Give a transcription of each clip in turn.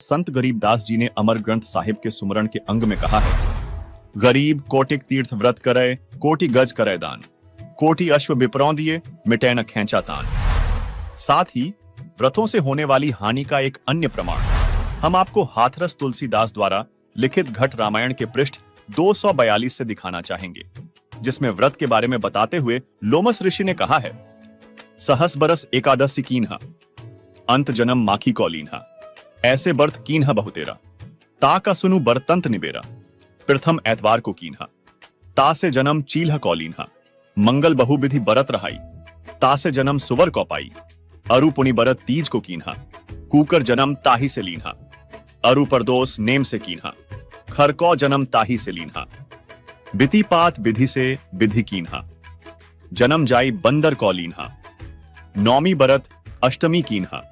संत गरीबदास जी ने अमर ग्रंथ साहिब के सुमरण के अंग में कहा है, गरीब कोटिक तीर्थ व्रत करे, कोटि गज करे दान, कोटि अश्व विपरौ दिए, मिटे न खैंचा तान। साथ ही व्रतों से होने वाली हानि का एक अन्य प्रमाण हम आपको हाथरस तुलसीदास द्वारा लिखित घट रामायण के पृष्ठ 242 से दिखाना चाहेंगे, जिसमें व्रत के बारे में बताते हुए लोमस ऋषि ने कहा है, सहस बरस एकादशी कीन्हा, अंत जन्म माखी कौलीन्हा, ऐसे बर्थ कीन्हा बहुतेरा, ता का सुनु बरतंत निबेरा, प्रथम एतवार को कीन्हा, ता से जन्म चील्ह कौलीन्हा, मंगल बहुविधि बरत रहाई, ता से जन्म सुवर कौ पाई, अरु पुनि बरत तीज को कीन्हा, कूकर जन्म ताही से लीन्हा, अरु परदोस नेम से कीन्हा, खरकौ जन्म ताही से लीन्हा, बिति पात विधि से विधि कीन्हा, जन्म जाई बंदर कौ लीन्हा, नौमी बरत अष्टमी कीन्हा,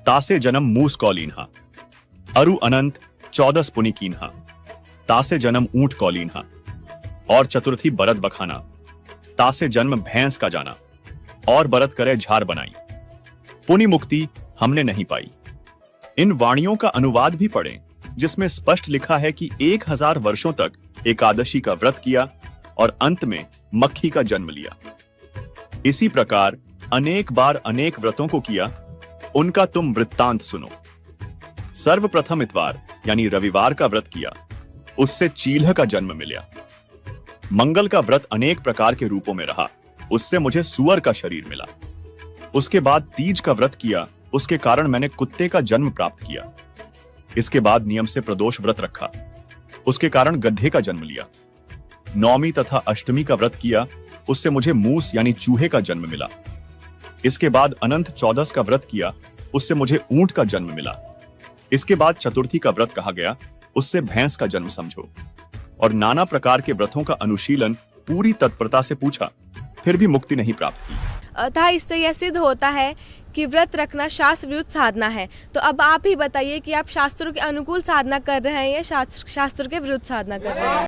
तासे जन्म मूस कौ लीन्हा, अरु अनंत 14 पुनि कीन्हा, तासे जन्म ऊंट कौ लीन्हा, और चतुर्थी बरत बखाना, तासे जन्म भैंस का जाना, और बरत करे झार बनाई, पुनि मुक्ति हमने नहीं पाई। इन वाणियों का अनुवाद भी पढ़ें, जिसमें स्पष्ट लिखा है कि 1000 वर्षों तक एकादशी का व्रत किया और अंत में मक्खी का जन्म लिया। इसी प्रकार अनेक बार अनेक व्रतों को किया, उनका तुम वृत्तांत सुनो। सर्वप्रथम इतवार यानी रविवार का व्रत किया, उससे चील्ह का जन्म मिला। मंगल का व्रत अनेक प्रकार के रूपों में रहा, उससे मुझे सुअर का शरीर मिला। उसके बाद तीज का व्रत किया, उसके कारण मैंने कुत्ते का जन्म प्राप्त किया। इसके बाद नियम से प्रदोष व्रत रखा, उसके कारण गधे का जन्म लिया। नौमी तथा अष्टमी का व्रत किया, उससे मुझे मूस यानी चूहे का जन्म मिला। इसके बाद अनंत 14 का व्रत किया, उससे मुझे ऊंट का जन्म मिला। इसके बाद चतुर्थी का व्रत कहा गया, उससे भैंस का जन्म समझो। और नाना प्रकार के व्रतों का अनुशीलन पूरी तत्परता से पूछा, फिर भी मुक्ति नहीं प्राप्त की। अतः इससे यह सिद्ध होता है कि व्रत रखना शास्त्र विरुद्ध साधना है। तो अब आप ही बताइए कि आप शास्त्रों के अनुकूल साधना कर रहे हैं या शास्त्र के विरुद्ध साधना कर रहे हैं।